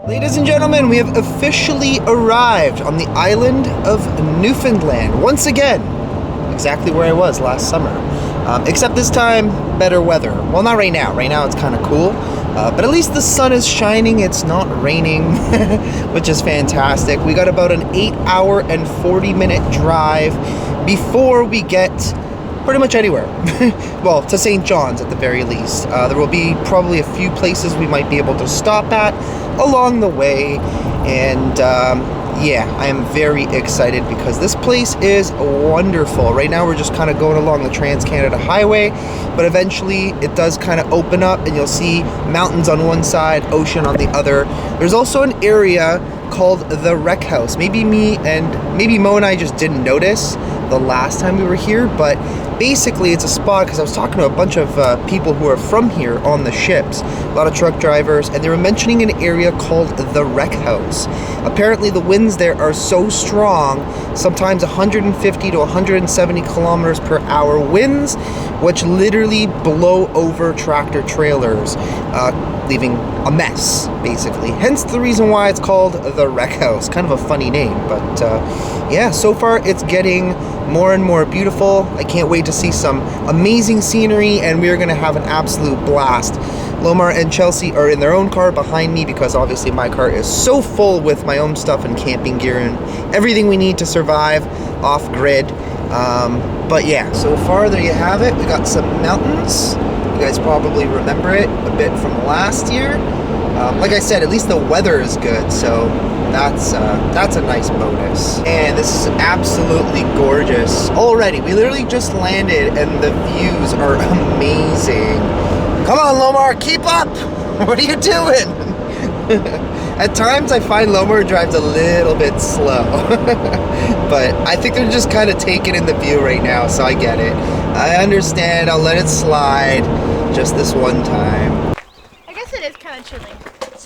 Ladies and gentlemen, we have officially arrived on the island of Newfoundland. Once again, exactly where I was last summer. Except this time, better weather. Well, not right now. Right now it's kind of cool. But at least the sun is shining. It's not raining, which is fantastic. We got about an 8-hour and 40-minute drive before we get pretty much anywhere. Well, to St. John's at the very least. There will be probably a few places we might be able to stop at along the way, and yeah, I am very excited because this place is wonderful. Right now we're just kind of going along the Trans-Canada Highway, but eventually it does kind of open up and you'll see mountains on one side, ocean on the other. There's also an area called the Wreck House. Maybe Mo and I just didn't notice the last time we were here, but basically it's a spot because I was talking to a bunch of people who are from here on the ships, a lot of truck drivers, and they were mentioning an area called the Wreck House. Apparently the winds there are so strong, sometimes 150 to 170 kilometers per hour winds, which literally blow over tractor trailers, leaving a mess, basically. Hence the reason why it's called the Wreck House. Kind of a funny name, but yeah, so far it's getting more and more beautiful. I can't wait to see some amazing scenery, and we are going to have an absolute blast. Lomar and Chelsea are in their own car behind me because obviously my car is so full with my own stuff and camping gear and everything we need to survive off-grid. But yeah, so far there you have it. We got some mountains. You guys probably remember it a bit from last year. Like I said, at least the weather is good, so that's a nice bonus. And this is absolutely gorgeous already. We literally just landed and the views are amazing. Come on, Lomar, keep up! What are you doing? At times I find Lomar drives a little bit slow. But I think they're just kind of taking in the view right now, so I get it. I understand, I'll let it slide just this one time. I guess it is kind of chilly.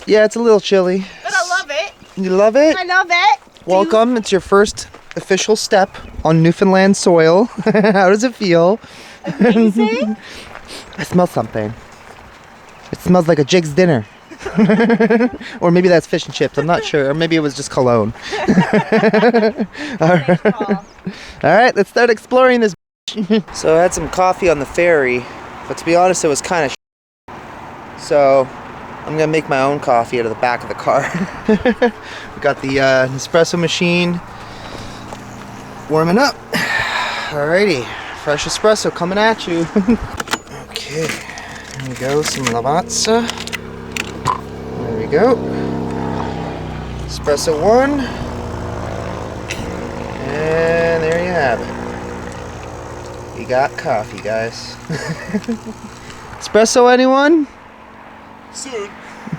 Yeah, it's a little chilly. But I love it. You love it? I love it. Welcome, it's your first official step on Newfoundland soil. How does it feel? Amazing. I smell something. It smells like a Jig's dinner. Or maybe that's fish and chips, I'm not sure. Or maybe it was just cologne. Alright, let's start exploring this. So I had some coffee on the ferry, but to be honest it was kind of so I'm gonna make my own coffee out of the back of the car. We got the espresso machine warming up. Alrighty, fresh espresso coming at you. Okay, here we go, some lavazza. There we go. Espresso 1. And there you have it. We got coffee, guys. Espresso, anyone? Soon.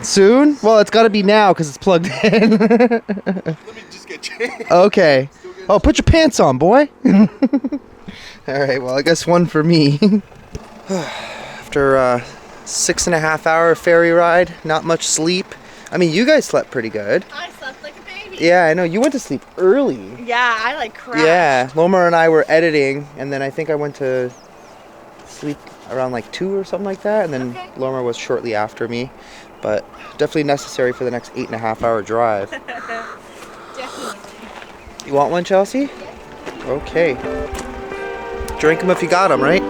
Soon? Well, it's got to be now because it's plugged in. Let me just get changed. Okay. Oh, put your pants on, boy. Alright, well, I guess one for me. After a 6.5-hour ferry ride, not much sleep. I mean, you guys slept pretty good. I slept like a baby. Yeah, I know. You went to sleep early. Yeah, I like crashed. Yeah, Lomar and I were editing, and then I think I went to sleep around like 2 or something like that, and then Okay. Lomar was shortly after me, but definitely necessary for the next 8.5-hour drive. Definitely. You want one, Chelsea? Yeah. Okay. Drink them if you got them, right?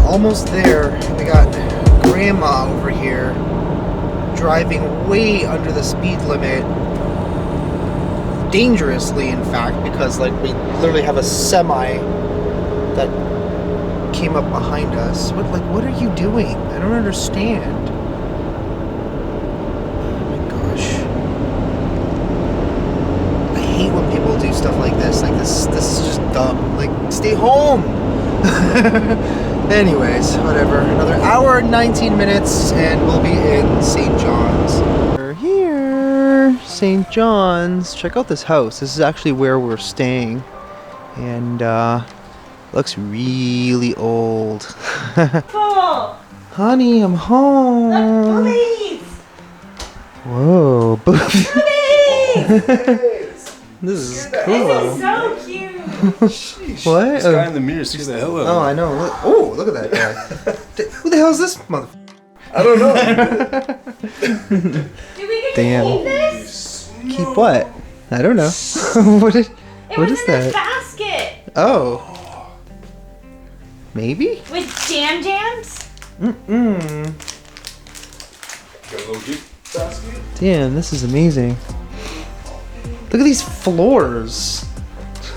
Almost there. We got Grandma over here driving way under the speed limit, dangerously in fact, because like we literally have a semi that came up behind us. What are you doing? I don't understand. Oh my gosh. I hate when people do stuff like this. Like this is just dumb. Like, stay home. Anyways, whatever. Another hour and 19 minutes and we'll be in St. John's. We're here. St. John's. Check out this house. This is actually where we're staying. And looks really old. Full. Honey, I'm home. Boobies. Whoa, boobies. Boobies. This is This cool. is so cute. What? This guy in the mirror scared the hell out Oh, of me. I know. Look at that guy. Who the hell is this mother? I don't know. Do we get Damn. to keep this? Keep what? I don't know. What It is was in that? this basket Oh. Maybe? with jams. Mm-mm. Got a little gift basket. Damn, this is amazing. Look at these floors.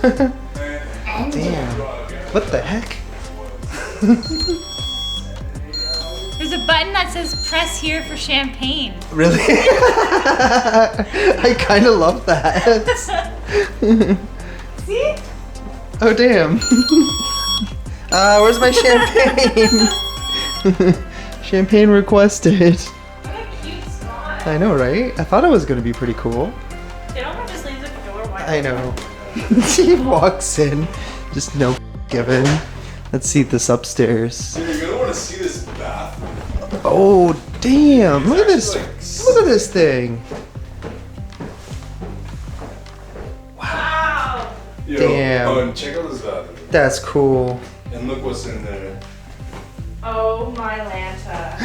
Damn. What the heck? There's a button that says press here for champagne. Really? I kind of love that. See? Oh, damn. Where's my champagne? Champagne requested. What a cute spot. I know, right? I thought it was going to be pretty cool. They don't just leave the door wide. I know. He walks in. Just no given. Let's see this upstairs. Dude, you're gonna want to see this bathroom. Oh, damn. Look at this. Look at this thing. Wow. Yo, Damn. Oh, and check out this bathroom. That's cool. And look what's in there. Oh my Lanta.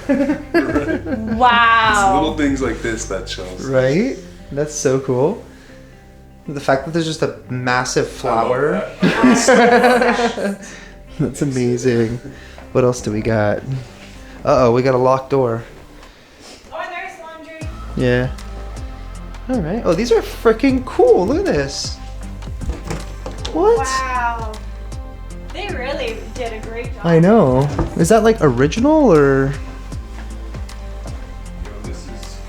It's Wow. little things like this that shows. Right? That's so cool. The fact that there's just a massive flower. That's amazing. What else do we got? Uh-oh, we got a locked door. Oh, and there's laundry. Yeah. Alright. Oh, these are freaking cool. Look at this. What? Wow. They really did a great job. I know. Is that like original or? Yo, this is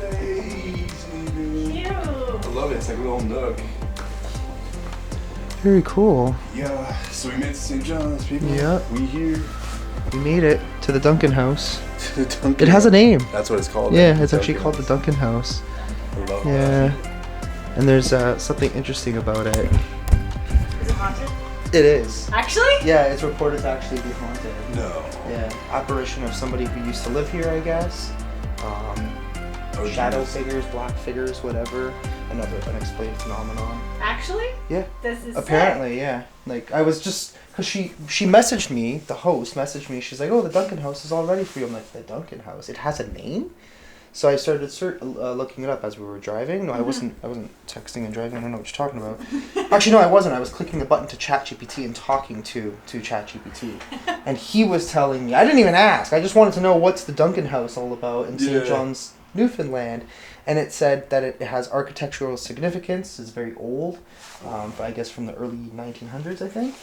crazy, dude. Cute. I love it. It's like a little nook. Very cool. Yeah. So we made it to St. John's, people. Yeah. We here. We made it to the Duncan house. To the Duncan. It has a name. That's what it's called. Yeah, the it's actually Duncan. called the Duncan house. I love Yeah. And there's something interesting about it. Is it haunted? It is. Actually? Yeah, it's reported to actually be haunted. that. No. Yeah, apparition of somebody who used to live here, I guess. Oh, Shadow geez. figures, black figures, whatever. Another unexplained phenomenon. Actually? Yeah. This is Apparently, yeah. Like, I was just, because she messaged me, the host messaged me, she's like, oh, the Duncan house is all ready for you. I'm like, the Duncan house? It has a name? So I started looking it up as we were driving. No, I wasn't texting and driving. I don't know what you're talking about. Actually, no, I wasn't. I was clicking the button to ChatGPT and talking to ChatGPT. And he was telling me, I didn't even ask. I just wanted to know what's the Duncan house all about in St. Yeah. John's, Newfoundland. And it said that it has architectural significance. It's very old, I guess from the early 1900s, I think.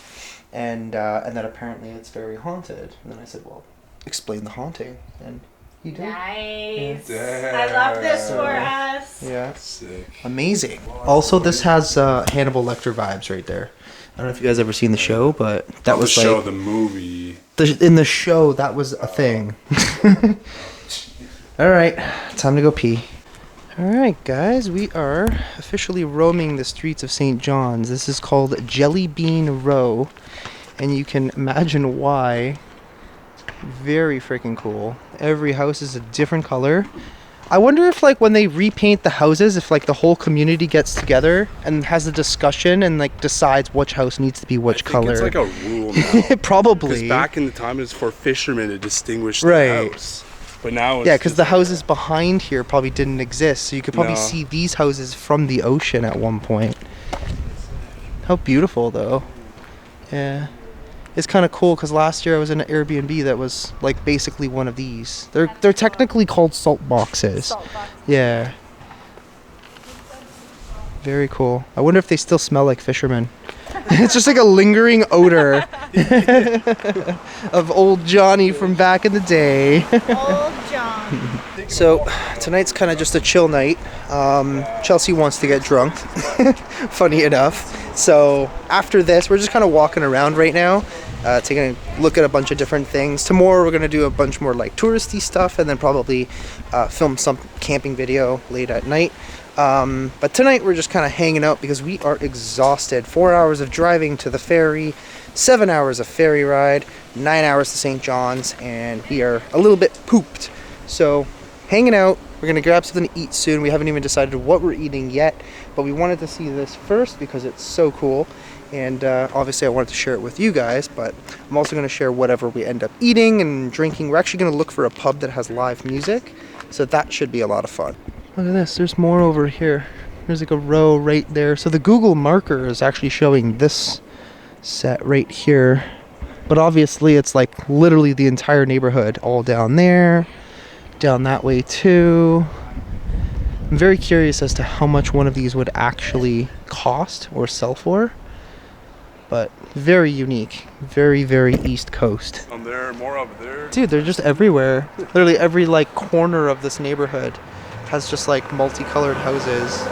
And that apparently it's very haunted. And then I said, well, explain the haunting. And he did. Nice. Yeah. I love this for us. Yeah. Sick. Amazing. Also, this has Hannibal Lecter vibes right there. I don't know if you guys ever seen the show, but that Not was the show, like the movie. in the show that was a thing. All right, time to go pee. All right, guys, we are officially roaming the streets of St. John's. This is called Jelly Bean Row, and you can imagine why. Very freaking cool. Every house is a different color. I wonder if, like, when they repaint the houses, if, like, the whole community gets together and has a discussion and, like, decides which house needs to be which color. It's like a rule now. Probably. Because back in the time, it was for fishermen to distinguish the Right. house. But now it's Yeah, because just the like houses that. behind here probably didn't exist, so you could probably No. see these houses from the ocean at one point. How beautiful, though. Yeah. It's kind of cool because last year I was in an Airbnb that was like basically one of these. They're technically called salt boxes. Salt box. Yeah. Very cool. I wonder if they still smell like fishermen. It's just like a lingering odor of old Johnny from back in the day. Old John. So tonight's kind of just a chill night. Chelsea wants to get drunk, funny enough. So after this, we're just kind of walking around right now, taking a look at a bunch of different things. Tomorrow we're gonna do a bunch more like touristy stuff, and then probably film some camping video late at night. But tonight we're just kind of hanging out because we are exhausted. 4 hours of driving to the ferry, 7 hours of ferry ride, 9 hours to St. John's, and we are a little bit pooped. So hanging out, we're gonna grab something to eat soon. We haven't even decided what we're eating yet, but we wanted to see this first because it's so cool. And obviously I wanted to share it with you guys, but I'm also gonna share whatever we end up eating and drinking. We're actually gonna look for a pub that has live music, so that should be a lot of fun. Look at this, there's more over here. There's like a row right there. So the Google marker is actually showing this set right here. But obviously it's like literally the entire neighborhood all down there, down that way too. I'm very curious as to how much one of these would actually cost or sell for. But very unique, very, very East Coast. On there, more up there. Dude, they're just everywhere. Literally every like corner of this neighborhood has just like multicolored houses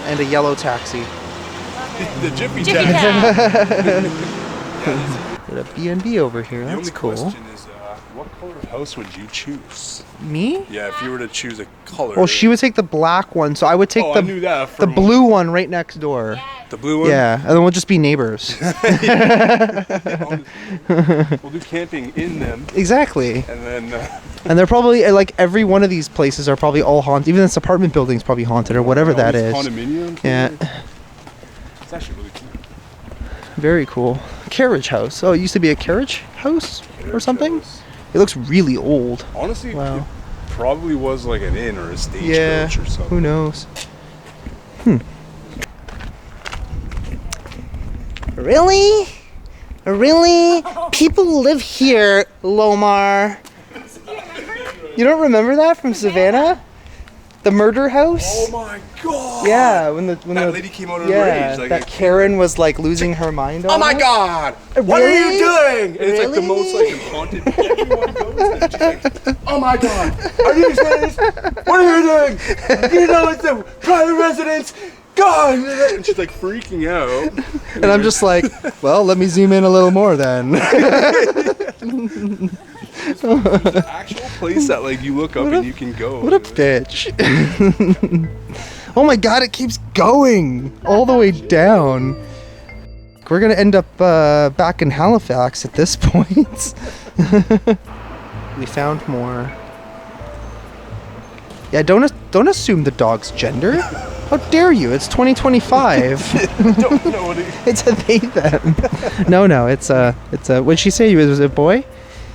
and a yellow taxi. The Jiffy Jiffy Tax. Town. Got a B&B over here. The That's only cool. question is, what color of house would you choose? Me? Yeah, if you were to choose a color. Well, she would take the black one, so I would take I knew that the from blue one right next door. the blue one. Yeah, and then we'll just be neighbors. We'll do camping in them, Exactly. and then And they're probably like every one of these places are probably all haunted. Even this apartment building's probably haunted or whatever all that these is. condominiums. Yeah, It's actually really cool. very cool. Carriage house. Oh, it used to be a carriage house or Carriage something. house. It looks really old. Honestly, Wow. it probably was like an inn or a stagecoach Yeah, or something. who knows? Really? Really? People live here, Lomar. You don't remember that from Savannah? The murder house? Oh my god! Yeah, when That the lady came out of yeah, rage. Like that Karen was like losing her mind. oh my almost. god! What are you Really? doing? And it's like the Really? most like haunted. Everyone goes there. She's like, oh my god! Are you serious? What are you doing? You know it's a private residence. God! And she's like freaking out. And I'm just like, well, let me zoom in a little more then. The actual place that like you look up and you can go. What a bitch. Oh my god, it keeps going all the way down. We're gonna end up back in Halifax at this point. We found more. Yeah, don't assume the dog's gender. How dare you? It's 2025. Don't know what it is. It's a they them. No, it's a what'd she say? Was it a boy?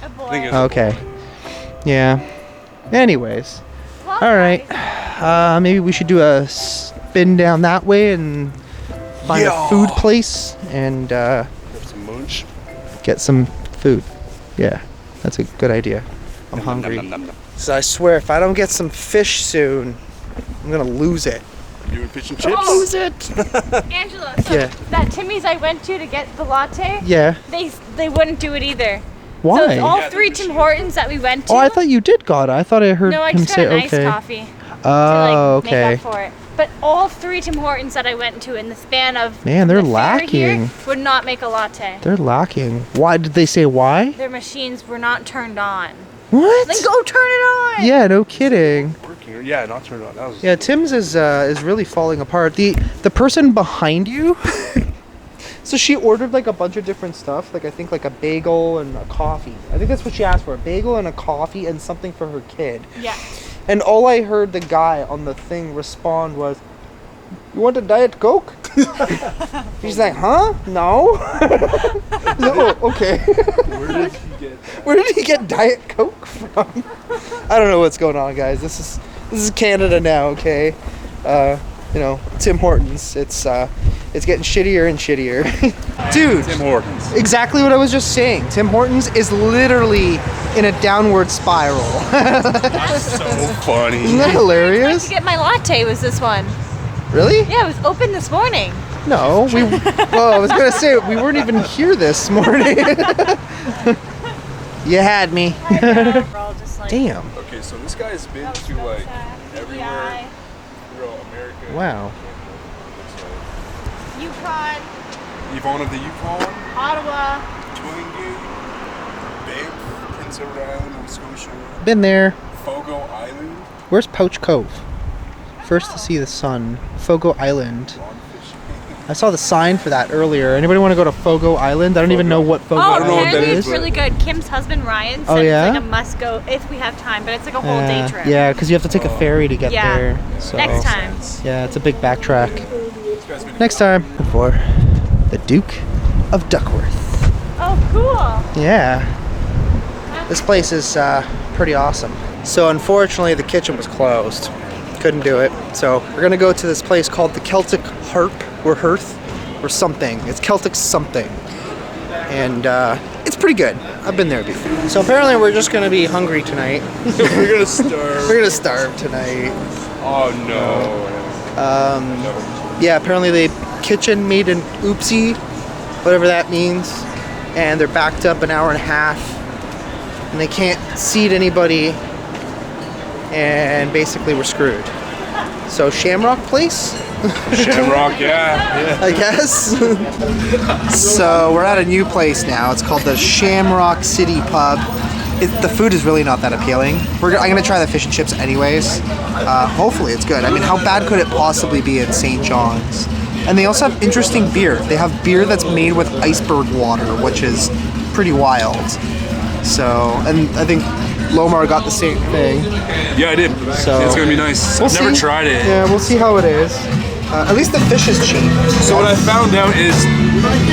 A boy. I think it's Okay. Yeah. Anyways. Well, All right. Maybe we should do a spin down that way and find Yeah. a food place and Have some munch. get some food. Yeah, that's a good idea. I'm hungry. So I swear, if I don't get some fish soon, I'm gonna lose it. Doing fish and chips. Lose it. Angela, so Yeah. that Timmy's I went to get the latte, Yeah. they wouldn't do it either. Why? So all Yeah, three the Tim machine. Hortons that we went to. Oh, I thought you did got it. I thought I heard no, I him just got say an iced okay. coffee to Oh, like okay. make up for it. But all three Tim Hortons that I went to in the span of Man, they're the fair here lacking. would not make a latte. They're lacking. Why did they say why? Their machines were not turned on. What? Then go turn it on. Yeah, no kidding. Working. Yeah, not turned on. That was. Yeah, Tim's is really falling apart. The person behind you. So she ordered like a bunch of different stuff, like I think like a bagel and a coffee. I think that's what she asked for, a bagel and a coffee and something for her kid. Yeah. And all I heard the guy on the thing respond was, "You want a Diet Coke?" She's like, "Huh? No." He's like, "Oh, okay." Where did he get that? Where did he get Diet Coke from? I don't know what's going on, guys. This is Canada now, okay? You know, Tim Hortons. It's getting shittier and shittier. Dude, Tim Hortons. exactly what I was just saying. Tim Hortons is literally in a downward spiral. So funny. Isn't that To hilarious? get my latte was this one. Really? Yeah, it was open this morning. No, well, I was gonna say we weren't even here this morning. You had me. We're all just like, Damn. Okay, so this guy's been to like everywhere throughout America. Wow. Yukon, Yvonne of the Yukon, Ottawa. Twingy, Banff, Prince Edward Island, Nova Scotia, Been there. Fogo Island, Where's Pouch Cove? First to see the sun. Fogo Island. Lawn Fishing. I saw the sign for that earlier. Anybody want to go to Fogo Island? I don't even know what Fogo Oh, I don't know what Island that apparently is, it's really good. Kim's husband Ryan said Oh, yeah? it's like a must go if we have time, but it's like a whole day trip. Yeah, because you have to take a ferry to get Yeah. there. So. Next time. Yeah, it's a big backtrack. Next time. For the Duke of Duckworth. Oh, cool. Yeah. This place is pretty awesome. So unfortunately the kitchen was closed. Couldn't do it. So we're gonna go to this place called the Celtic Harp or Hearth or something. It's Celtic something. And it's pretty good. I've been there before. So apparently we're just gonna be hungry tonight. We're gonna starve. We're gonna starve tonight. Oh no. Yeah, apparently the kitchen made an oopsie, whatever that means, and they're backed up an hour and a half, and they can't seat anybody, and basically we're screwed. So Shamrock Place, Shamrock, yeah. I guess. So we're at a new place now. It's called the Shamrock City Pub. The food is really not that appealing. I'm gonna try the fish and chips anyways. Hopefully it's good. I mean, how bad could it possibly be in St. John's? And they also have interesting beer. They have beer that's made with iceberg water, which is pretty wild. So, and I think Lomar got the same thing. Yeah, I did. So it's gonna be nice. We'll I've never see. tried it. Yeah, we'll see how it is. At least the fish is cheap. So what I found out is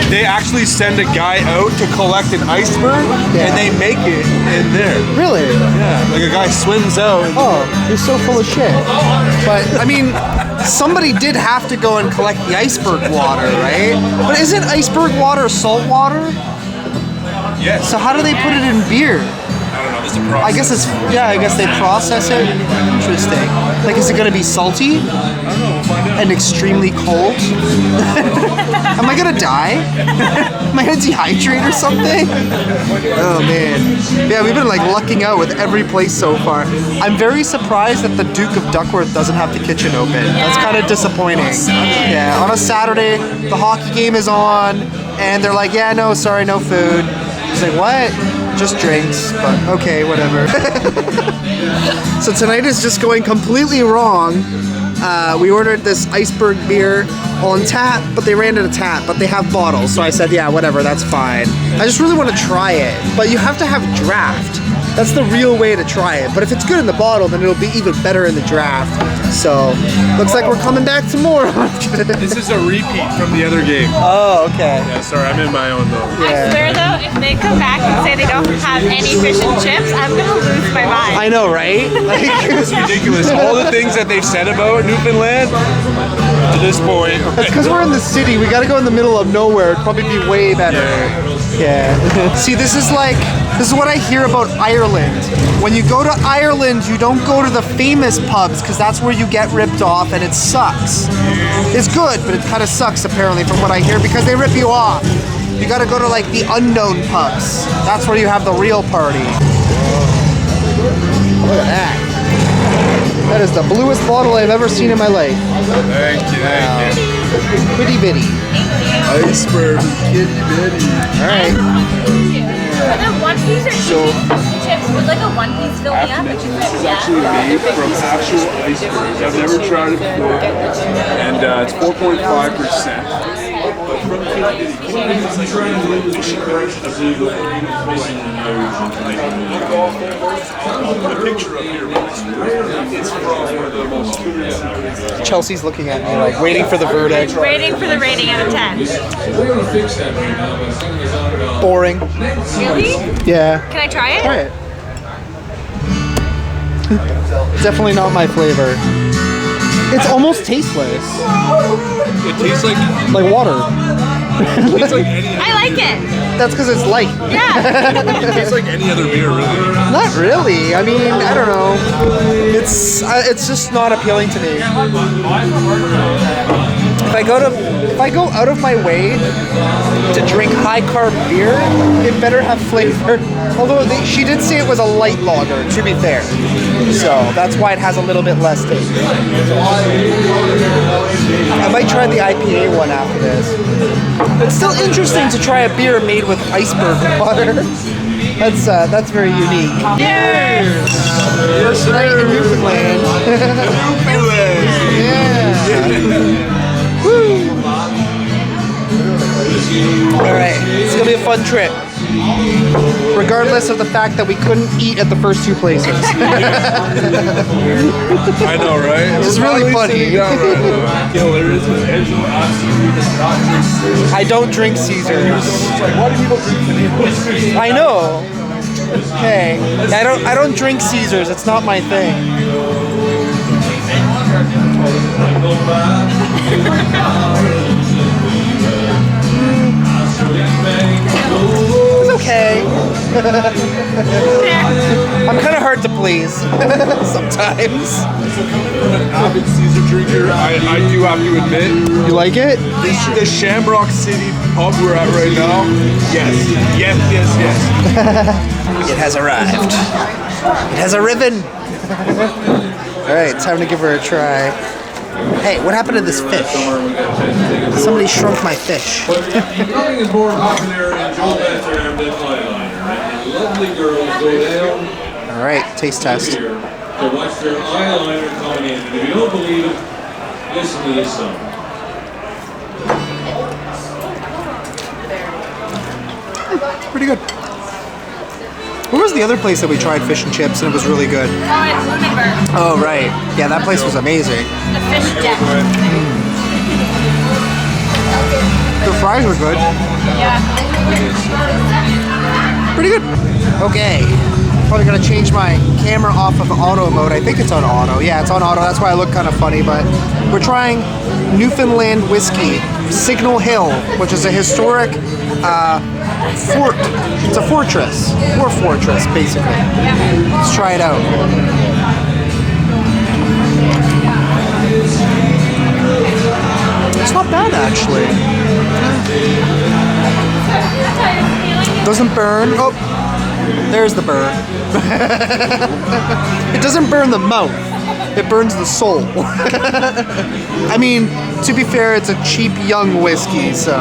they actually send a guy out to collect an iceberg, Yeah. and they make it in there. Really? Yeah, like a guy swims out. Oh, you're so full of shit. But, I mean, somebody did have to go and collect the iceberg water, right? But isn't iceberg water salt water? Yes. So how do they put it in beer? I don't know. There's a process. I guess it's, yeah, I guess they process it. Interesting. Like, is it gonna be salty? I don't know. We'll find out. And extremely cold? Am I gonna die? Am I gonna dehydrate or something? Oh man. Yeah, we've been like lucking out with every place so far. I'm very surprised that the Duke of Duckworth doesn't have the kitchen open. That's kind of disappointing. Yeah, on a Saturday, the hockey game is on, and they're like, yeah, no, sorry, no food. He's like, what? Just drinks, but okay, whatever. So tonight is just going completely wrong. We ordered this iceberg beer on tap, but they ran out of tap, but they have bottles. So I said, yeah, whatever, that's fine. I just really want to try it, but you have to have draft. That's the real way to try it. But if it's good in the bottle, then it'll be even better in the draft. So, looks like we're coming back to more. This is a repeat from the other game. Oh, okay. Yeah, sorry, I'm in my own though. I swear though, if they come back and say they don't have any fish and chips, I'm gonna lose my mind. I know, right? Like, It's ridiculous. All the things that they've said about Newfoundland to this point. that's because we're in the city. We gotta go in the middle of nowhere. It'd probably be way better. Yeah. See, this is what I hear about Ireland. When you go to Ireland, you don't go to the famous pubs because that's where you get ripped off and it sucks. It's good, but it kind of sucks apparently from what I hear because they rip you off. You gotta go to like the unknown pubs. That's where you have the real party. Look at that. That is the bluest bottle I've ever seen in my life. Thank you, thank you. Bitty bitty. Iceberg, kitty bitty. All right. Are there one piece or two chips? Would like a one piece fill me up? This is actually made from actual icebergs. I've never tried it before. And it's 4.5%. Chelsea's looking at me like waiting for the verdict. Waiting for the rating out of 10. Boring. Really? Yeah. Can I try it? Try it. Definitely not my flavor. It's almost tasteless. It tastes like Like water. It's like any. I like it. That's because it's light. Yeah. It tastes like any other beer, really. Not really. I mean, I don't know. It's just not appealing to me. If I go out of my way to drink high carb beer, it better have flavor. Although she did say it was a light lager, to be fair. So that's why it has a little bit less taste. I might try the IPA one after this. It's still interesting to try a beer made with iceberg water. That's very unique. Cheers. First night in Newfoundland. Yeah. Woo. All right, it's gonna be a fun trip. Regardless of the fact that we couldn't eat at the first two places. I know, right? It's really funny. I don't drink Caesars. I know. Hey, I don't drink Caesars. It's not my thing. It's okay. I'm kind of hard to please sometimes. An avid Caesar drinker, I do have to admit. You like it? The Shamrock City pub we're at right now, yes. It has arrived. It has a ribbon. All right, time to give her a try. Hey, what happened to this fish? Somebody shrunk my fish. Nothing is more popular in Joe Bentham than eyeliner, and lovely girls go down All right, taste test. here to watch their eyeliner coming in. And if you don't believe it, listen to this song. Pretty good. Where was the other place that we tried fish and chips and it was really good? Oh, it's Lomar. Oh, right. Yeah, that place was amazing. The fish deck. The fries were good. Yeah. Pretty good. Okay. Probably gonna change my camera off of auto mode. I think it's on auto. Yeah, it's on auto. That's why I look kind of funny, but we're trying Newfoundland whiskey, Signal Hill, which is a historic fort. It's a fortress. War fortress, basically. Let's try it out. It's not bad, actually. Doesn't burn. Oh, there's the burn. It doesn't burn the mouth. It burns the soul. I mean, to be fair, it's a cheap young whiskey, so.